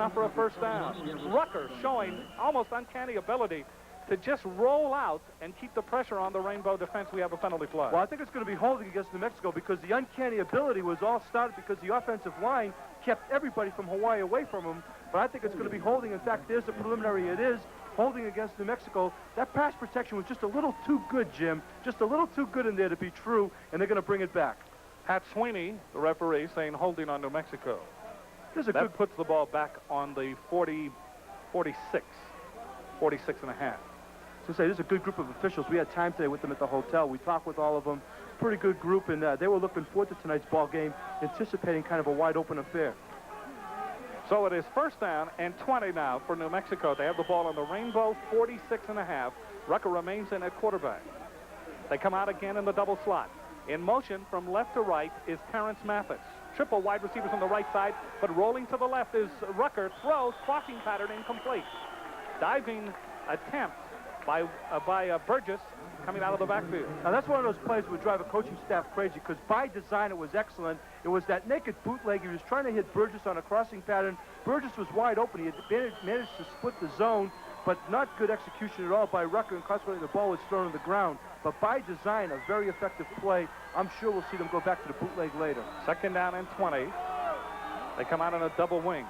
enough for a first down. Rucker showing almost uncanny ability to just roll out and keep the pressure on the Rainbow defense. We have a penalty flag. Well, I think it's going to be holding against New Mexico because the uncanny ability was all started because the offensive line kept everybody from Hawaii away from them. But I think it's going to be holding. In fact, there's the preliminary. It is holding against New Mexico. That pass protection was just a little too good, Jim. Just a little too good in there to be true, and they're going to bring it back. Pat Sweeney, the referee, saying holding on New Mexico. That puts the ball back on the 46 and a half. So say, this is a good group of officials. We had time today with them at the hotel. We talked with all of them. Pretty good group, and they were looking forward to tonight's ball game, anticipating kind of a wide-open affair. So it is first down and 20 now for New Mexico. They have the ball on the Rainbow 46 and a half. Rucker remains in at quarterback. They come out again in the double slot. In motion from left to right is Terrence Mathis. Triple wide receivers on the right side, but rolling to the left is Rucker. Throws, crossing pattern incomplete. Diving attempt by Burgess coming out of the backfield. Now that's one of those plays that would drive a coaching staff crazy because by design it was excellent. It was that naked bootleg. He was trying to hit Burgess on a crossing pattern. Burgess was wide open. He had managed to split the zone, but not good execution at all by Rucker, and consequently the ball was thrown on the ground. But by design, a very effective play. I'm sure we'll see them go back to the bootleg later. Second down and 20. They come out on a double wing.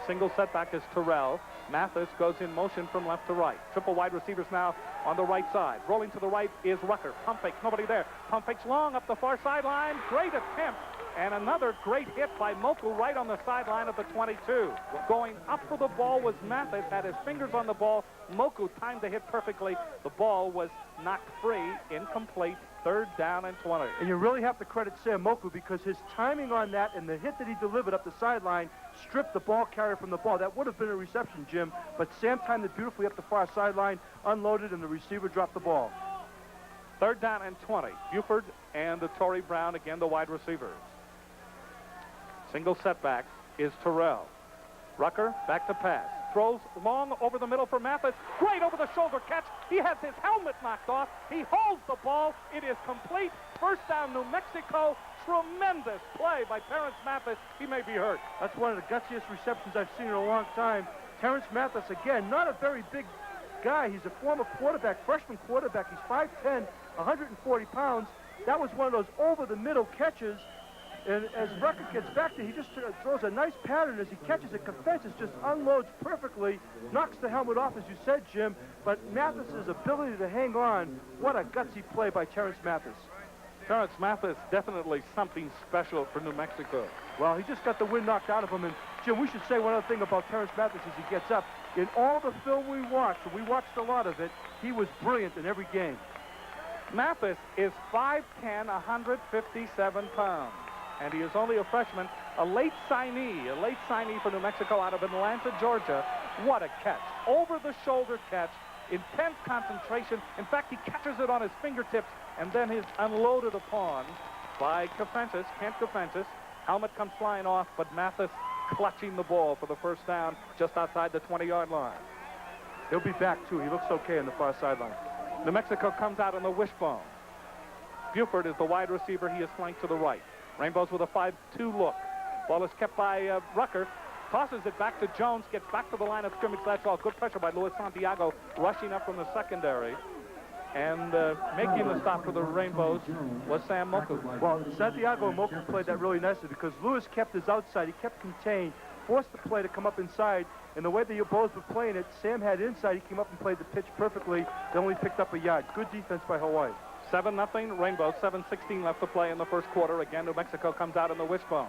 Single setback is Terrell. Mathis goes in motion from left to right. Triple wide receivers now on the right side. Rolling to the right is Rucker. Pump fakes, nobody there. Pump fakes long up the far sideline. Great attempt. And another great hit by Moku right on the sideline of the 22. Going up for the ball was Mathis, had his fingers on the ball. Moku timed the hit perfectly. The ball was knocked free, incomplete, third down and 20. And you really have to credit Sam Moku because his timing on that and the hit that he delivered up the sideline stripped the ball carrier from the ball. That would have been a reception, Jim, but Sam timed it beautifully up the far sideline, unloaded, and the receiver dropped the ball. Third down and 20. Buford and the Torrey Brown, again the wide receivers. Single setback is Terrell. Rucker back to pass. Throws long over the middle for Mathis. Great over-the-shoulder catch. He has his helmet knocked off. He holds the ball. It is complete. First down, New Mexico. Tremendous play by Terrence Mathis. He may be hurt. That's one of the gutsiest receptions I've seen in a long time. Terrence Mathis, again, not a very big guy. He's a former quarterback, freshman quarterback. He's 5'10", 140 pounds. That was one of those over-the-middle catches. And as Rucker gets back there, he just throws a nice pattern as he catches it. Confenses just unloads perfectly, knocks the helmet off, as you said, Jim. But Mathis's ability to hang on, what a gutsy play by Terrence Mathis. Terrence Mathis, definitely something special for New Mexico. Well, he just got the wind knocked out of him. And, Jim, we should say one other thing about Terrence Mathis as he gets up. In all the film we watched, and we watched a lot of it, he was brilliant in every game. Mathis is 5'10", 157 pounds. And he is only a freshman, a late signee for New Mexico out of Atlanta, Georgia. What a catch. Over-the-shoulder catch, intense concentration. In fact, he catches it on his fingertips and then is unloaded upon by Kafentis, Kent Kafentis. Helmet comes flying off, but Mathis clutching the ball for the first down just outside the 20-yard line. He'll be back, too. He looks okay on the far sideline. New Mexico comes out on the wishbone. Buford is the wide receiver. He is flanked to the right. Rainbows with a 5-2 look. Ball is kept by Rucker. Tosses it back to Jones. Gets back to the line of scrimmage. That's all. Good pressure by Luis Santiago. Rushing up from the secondary. And making the stop for the Rainbows was Sam Moku. Well, Santiago and Moku played that really nicely because Lewis kept his outside. He kept contained. Forced the play to come up inside. And the way the Bows were playing it, Sam had inside. He came up and played the pitch perfectly. They only picked up a yard. Good defense by Hawaii. 7-0 Rainbow, 7:16 left to play in the first quarter. Again, New Mexico comes out in the wishbone.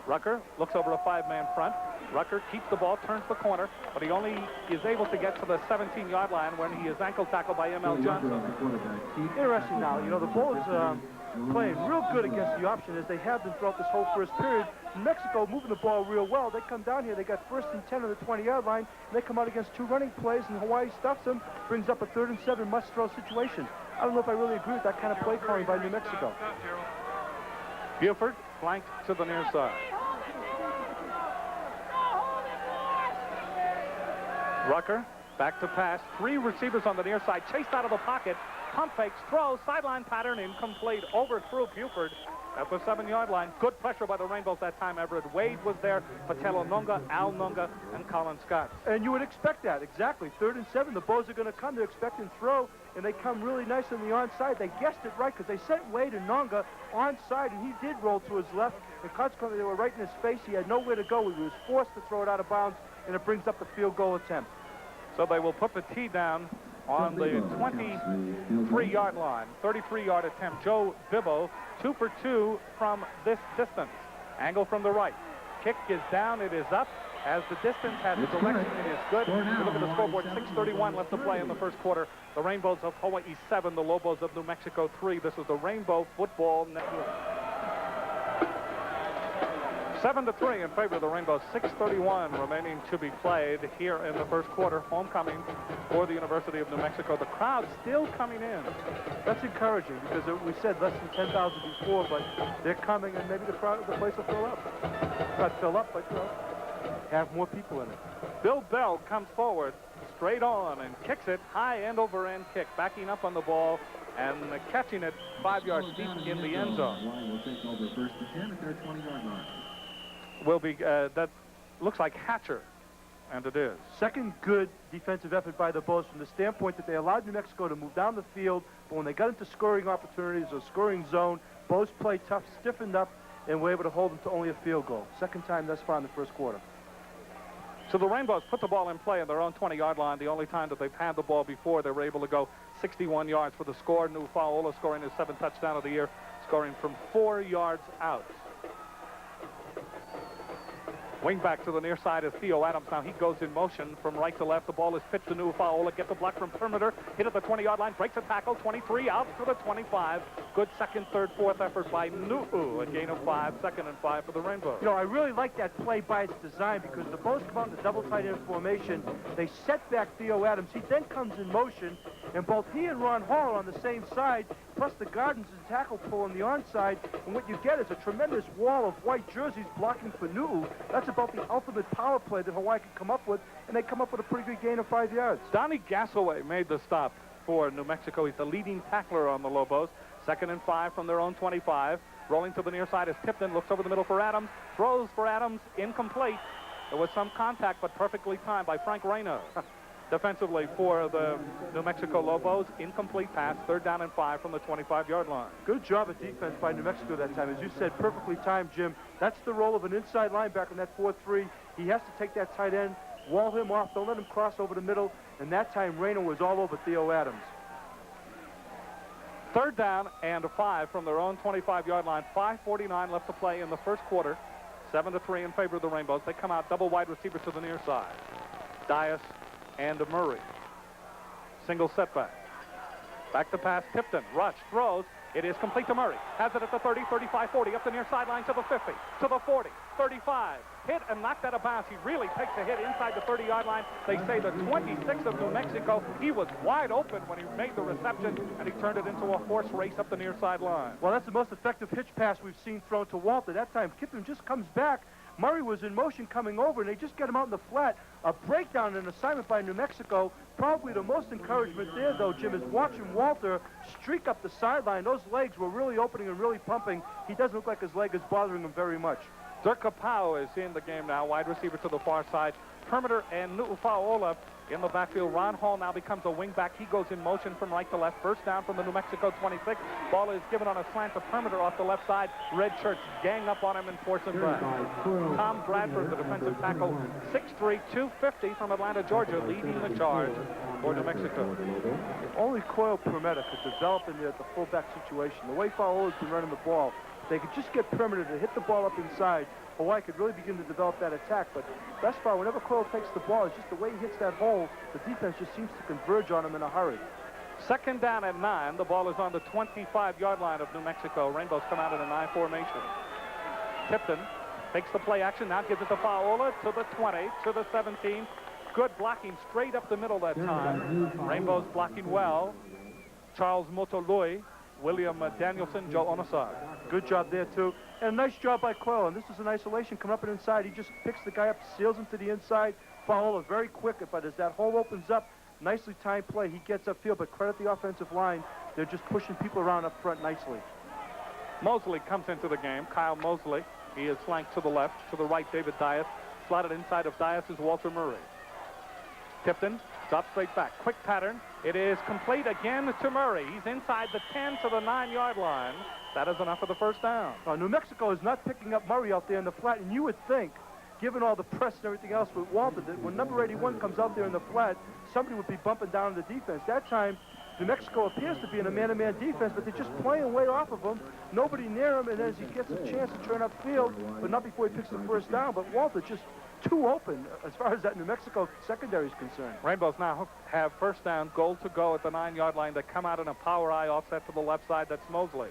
Rucker looks over a 5-man front. Rucker keeps the ball, turns the corner, but he only is able to get to the 17-yard line when he is ankle tackled by M.L. Johnson. Interesting now, you know, the Bulls playing real good against the option as they have been throughout this whole first period. Mexico moving the ball real well. They come down here, they got first and 10 on the 20-yard line, and they come out against two running plays, and Hawaii stuffs them, brings up a 3rd and 7 must-throw situation. I don't know if I really agree with that kind of play calling by New Mexico. Buford flanked to the near side. Rucker back to pass. 3 receivers on the near side. Chased out of the pocket. Pump fakes, throws, sideline pattern incomplete. Overthrew Buford. at the 7-yard line. Good pressure by the Rainbows that time, Everett. Wade was there, Patel Onunga, Al Nunga, and Colin Scott. And you would expect that, exactly. 3rd and 7, the Bows are going to come. They're expecting throw, and they come really nice on the onside. They guessed it right because they sent Wade and Nunga onside, and he did roll to his left, and consequently they were right in his face. He had nowhere to go. He was forced to throw it out of bounds, and it brings up the field goal attempt. So they will put the tee down on the 23-yard line. 33-yard attempt. Joe Bibbo, 2 for 2 from this distance. Angle from the right. Kick is down. It is up. As the distance has the direction, it is good. You look at the scoreboard, 6:31 left to play in the first quarter. The Rainbows of Hawaii 7, the Lobos of New Mexico 3. This is the Rainbow Football Network. 7-3 in favor of the Rainbows. 6:31 remaining to be played here in the first quarter. Homecoming for the University of New Mexico. The crowd still coming in. That's encouraging because we said less than 10,000 before, but they're coming, and maybe the place will fill up. Not fill up, but have more people in it. Bill Bell comes forward, straight on, and kicks it. High end over end kick, backing up on the ball and catching it 5 yards deep in the end zone. Will take over 1st and 10 at their 20-yard line. Will be that looks like Hatcher, and it is. Second good defensive effort by the Bows from the standpoint that they allowed New Mexico to move down the field, but when they got into scoring opportunities or scoring zone, Bows played tough, stiffened up, and were able to hold them to only a field goal. Second time thus far in the first quarter. So the Rainbows put the ball in play on their own 20-yard line. The only time that they've had the ball before, they were able to go 61 yards for the score. Nu'ufaola scoring his 7th touchdown of the year, scoring from 4 yards out. Wing back to the near side is Theo Adams. Now he goes in motion from right to left. The ball is pitched to Nu'ufaola. Gets a block from perimeter. Hit at the 20-yard line. Breaks a tackle. 23 out to the 25. Good second, third, fourth effort by Nu'u. A gain of 5. 2nd and 5 for the Rainbows. You know, I really like that play by its design because the Bows come out in the double tight end formation. They set back Theo Adams. He then comes in motion, and both he and Ron Hall are on the same side, plus the Gardens and tackle pull on the onside. And what you get is a tremendous wall of white jerseys blocking for Nu'u. That's about the ultimate power play that Hawaii could come up with, and they come up with a pretty good gain of 5 yards. Donnie Gassaway made the stop for New Mexico. He's the leading tackler on the Lobos. 2nd and 5 from their own 25. Rolling to the near side is Tipton. Looks over the middle for Adams. Throws for Adams. Incomplete. There was some contact, but perfectly timed by Frank Reyno. Defensively for the New Mexico Lobos, incomplete pass, 3rd down and 5 from the 25-yard line. Good job of defense by New Mexico that time. As you said, perfectly timed, Jim. That's the role of an inside linebacker in that 4-3. He has to take that tight end, wall him off, don't let him cross over the middle, and that time Reyno was all over Theo Adams. 3rd down and 5 from their own 25-yard line. 5:49 left to play in the first quarter. 7-3 in favor of the Rainbows. They come out double wide receivers to the near side. Dias and Murray. Single setback. Back to pass, Tipton. Rush, throws. It is complete to Murray. Has it at the 30, 35, 40. Up the near sideline to the 50, to the 40, 35. Hit and knocked out of bounds. He really takes a hit inside the 30-yard line. They say the 26 of New Mexico. He was wide open when he made the reception, and he turned it into a horse race up the near sideline. Well, that's the most effective hitch pass we've seen thrown to Walter. That time, Tipton just comes back. Murray was in motion coming over, and they just get him out in the flat. A breakdown and assignment by New Mexico. Probably the most encouragement there, though, Jim, is watching Walter streak up the sideline. Those legs were really opening and really pumping. He doesn't look like his leg is bothering him very much. Dirk Kapau is in the game now, wide receiver to the far side. Perimeter and Nu'ufaola in the backfield. Ron Hall now becomes a wingback. He goes in motion from right to left. First down from the New Mexico 26. Ball is given on a slant to perimeter off the left side. Red shirts gang up on him and force him back. Tom Bradford, the defensive tackle, 6'3", 250 from Atlanta, Georgia, leading the charge for New Mexico. If only Coyle Permetta could develop in the fullback situation. The way Faola's been running the ball, if they could just get perimeter to hit the ball up inside, Hawaii could really begin to develop that attack. But thus far, whenever Coyle takes the ball, it's just the way he hits that hole, the defense just seems to converge on him in a hurry. 2nd down and 9. The ball is on the 25-yard line of New Mexico. Rainbows come out in a 9 formation. Tipton takes the play action, now gives it to Faola, to the 20, to the 17. Good blocking straight up the middle that time. Rainbows blocking well. Charles Motolui, William Danielson, Joe Onosar. Good job there, too. And a nice job by Coyle. And this is an isolation coming up and inside. He just picks the guy up, seals him to the inside. Faola very quick, but as that hole opens up, nicely timed play. He gets upfield, but credit the offensive line. They're just pushing people around up front nicely. Mosley comes into the game. Kyle Mosley. He is flanked to the left. To the right, David Dias. Slotted inside of Dias is Walter Murray. Tipton drops straight back. Quick pattern. It is complete again to Murray. He's inside the 10 to the 9-yard line. That is enough for the first down. New Mexico is not picking up Murray out there in the flat, and you would think, given all the press and everything else with Walter, that when number 81 comes out there in the flat, somebody would be bumping down the defense. That time, New Mexico appears to be in a man-to-man defense, but they're just playing way off of him. Nobody near him, and as he gets a chance to turn upfield, but not before he picks the first down. But Walter just too open as far as that New Mexico secondary is concerned. Rainbows now have first down, goal to go at the 9-yard line. They come out in a power eye offset to the left side. That's Mosley.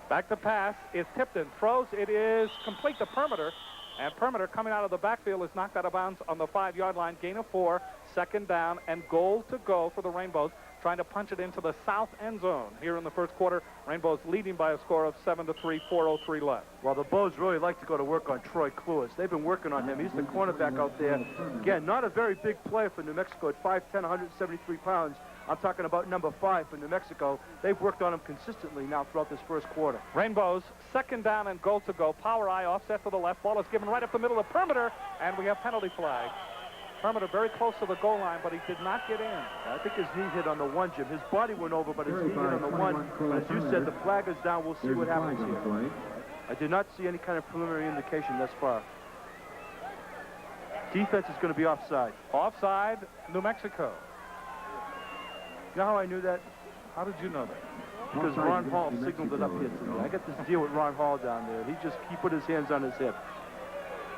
Back to pass is Tipton. Throws. It is complete to Permeter. And Permeter coming out of the backfield is knocked out of bounds on the 5-yard line. Gain of 4, second down, and goal to go for the Rainbows, trying to punch it into the south end zone here in the first quarter. Rainbows leading by a score of 7-3, 4:03 left. Well, the Bows really like to go to work on Troy Cluis. They've been working on him. He's the cornerback out there. Again, not a very big player for New Mexico at 5'10", 173 pounds. I'm talking about number 5 for New Mexico. They've worked on him consistently now throughout this first quarter. Rainbows, second down and goal to go. Power eye offset to the left. Ball is given right up the middle of Permeter, and we have penalty flag. Permeter very close to the goal line, but he did not get in. I think his knee hit on the 1, Jim. His body went over, but his knee hit on the 1. But as you said, the flag is down. We'll see what happens here. I did not see any kind of preliminary indication thus far. Defense is going to be offside. Offside, New Mexico. You know how I knew that? How did you know that? Because Ron Hall signaled it up here today. I got this deal with Ron Hall down there. He put his hands on his hip.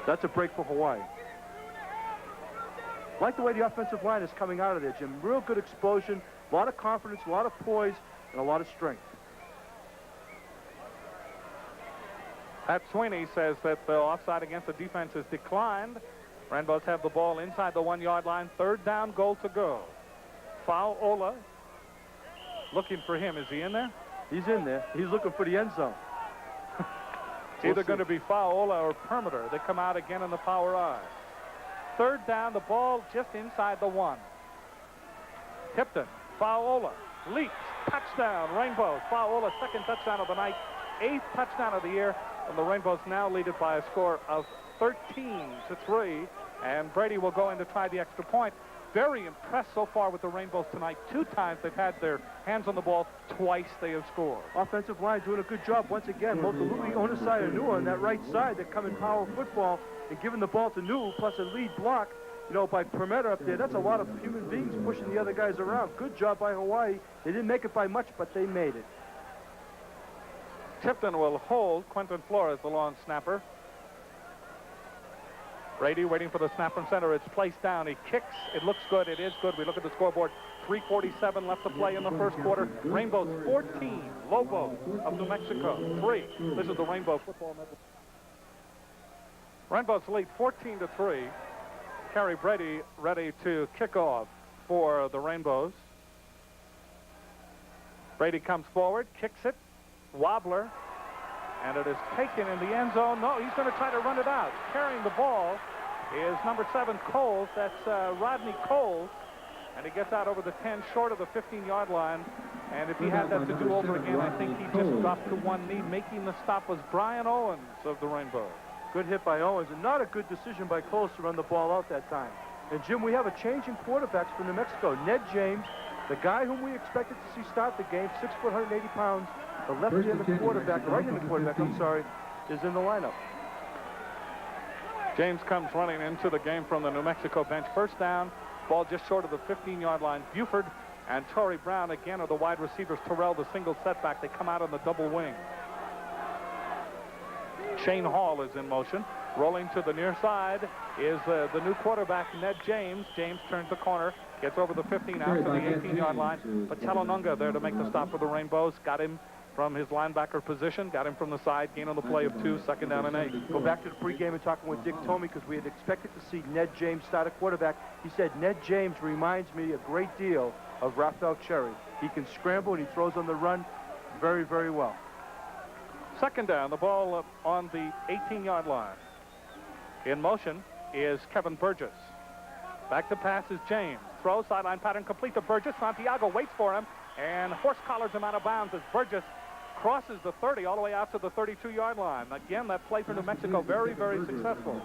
That's a break for Hawaii. Like the way the offensive line is coming out of there, Jim. Real good explosion, a lot of confidence, a lot of poise, and a lot of strength. Pat Sweeney says that the offside against the defense is declined. Rainbows have the ball inside the 1-yard line. Third down, goal to go. Fa'aola looking for him. Is he in there? He's in there. He's looking for the end zone. It's either going to be Fa'aola or Permeter. They come out again in the power eye. Third down, the ball just inside the 1. Tipton, Fa'aola, leaps, touchdown, Rainbows. Fa'aola, second touchdown of the night, 8th touchdown of the year, and the Rainbows now lead it by a score of 13-3, and Brady will go in to try the extra point. Very impressed so far with the Rainbows tonight. 2 times they've had their hands on the ball. Twice they have scored. Offensive line doing a good job once again. Both the Louis Onosai and Nua on that right side that come in power football and giving the ball to Nua plus a lead block, you know, by Permeter up there. That's a lot of human beings pushing the other guys around. Good job by Hawaii. They didn't make it by much, but they made it. Tipton will hold Quentin Flores, the long snapper. Brady waiting for the snap from center. It's placed down. He kicks. It looks good. It is good. We look at the scoreboard. 3:47 left to play in the first quarter. Rainbows 14. Lobos of New Mexico 3. This is the Rainbow Football Network. Rainbows lead 14-3. Kerry Brady ready to kick off for the Rainbows. Brady comes forward, kicks it. Wobbler. And it is taken in the end zone. No, he's going to try to run it out. Carrying the ball is number 7, Coles. That's Rodney Coles. And he gets out over the 10, short of the 15-yard line. And if he had that to do over again, I think he just dropped to one knee. Making the stop was Brian Owens of the Rainbow. Good hit by Owens, and not a good decision by Coles to run the ball out that time. And, Jim, we have a change in quarterbacks for New Mexico. Ned James, the guy whom we expected to see start the game, 6 foot, 180 pounds, the left-handed quarterback, right-handed quarterback, I'm sorry, is in the lineup. James comes running into the game from the New Mexico bench. First down, ball just short of the 15-yard line. Buford and Torrey Brown again are the wide receivers. Terrell, the single setback. They come out on the double wing. Shane Hall is in motion. Rolling to the near side is the new quarterback, Ned James. James turns the corner, gets over the 15 out to the 18-yard line. But Talonunga there to make the stop for the Rainbows. Got him from his linebacker position, got him from the side, gain on the play of 2, second down and 8. Go back to the pregame and talking with Dick Tomey because we had expected to see Ned James start a quarterback. He said, Ned James reminds me a great deal of Raphael Cherry. He can scramble and he throws on the run very, very well. Second down, the ball on the 18-yard line. In motion is Kevin Burgess. Back to pass is James. Throw, sideline pattern complete to Burgess. Santiago waits for him and horse collars him out of bounds as Burgess crosses the 30 all the way out to the 32-yard line. Again, that play for New Mexico, very, very successful.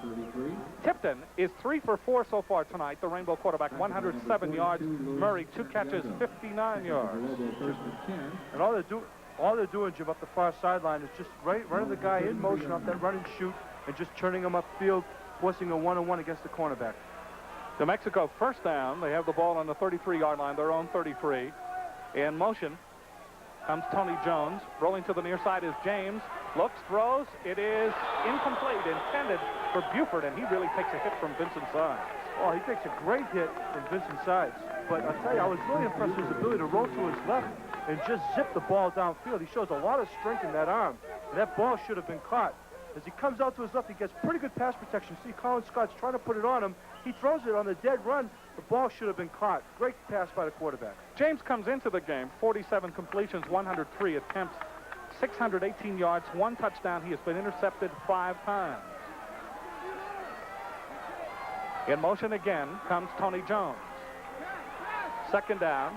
Tipton is 3 for 4 so far tonight. The Rainbow quarterback, 107 yards. Murray, 2 catches, 59 yards. And all they're doing, Jim, up the far sideline is just running the guy in motion off that run and shoot and just turning him upfield, forcing a one-on-one against the cornerback. New Mexico first down. They have the ball on the 33-yard line, their own 33. In motion comes Tony Jones. Rolling to the near side is James. Looks, throws. It is incomplete, intended for Buford, and he really takes a hit from Vincent Sides. Oh, he takes a great hit from Vincent Sides. But I'll tell you, I was really impressed with his ability to roll to his left and just zip the ball downfield. He shows a lot of strength in that arm. And that ball should have been caught. As he comes out to his left, he gets pretty good pass protection. See, Colin Scott's trying to put it on him. He throws it on the dead run. The ball should have been caught. Great pass by the quarterback. James comes into the game, 47 completions, 103 attempts, 618 yards, 1 touchdown. He has been intercepted 5 times. In motion again comes Tony Jones. Second down.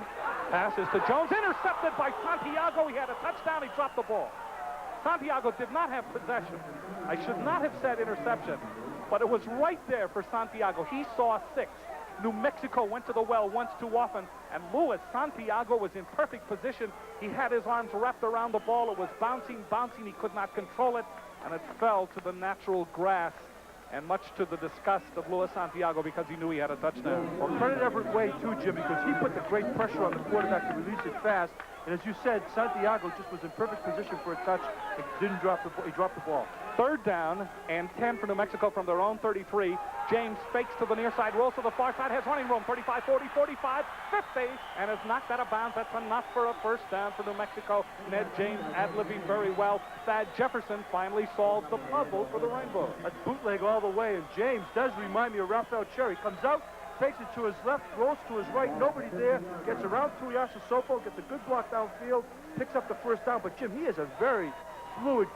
Pass is to Jones. Intercepted by Santiago. He had a touchdown. He dropped the ball. Santiago did not have possession. I should not have said interception, but it was right there for Santiago. He saw 6. New Mexico went to the well once too often, and Luis Santiago was in perfect position. He had his arms wrapped around the ball. It was bouncing. He could not control it, and it fell to the natural grass, and much to the disgust of Luis Santiago because he knew he had a touchdown. Well, credit Everett Way, too, Jim, because he put the great pressure on the quarterback to release it fast. And as you said, Santiago just was in perfect position for a touch and didn't drop the ball. He dropped the ball. Third down and 10 for New Mexico from their own 33. James fakes to the near side, rolls to the far side, has running room, 35, 40, 45, 50, and is knocked out of bounds. That's enough for a first down for New Mexico. Ned James ad-libbing very well. Thad Jefferson finally solves the puzzle for the Rainbow. That's bootleg all the way, and James does remind me of Rafael Cherry. Comes out, fakes it to his left, rolls to his right, nobody there, gets around Tuiasosopo, gets a good block downfield, picks up the first down. But, Jim, he is a very fluid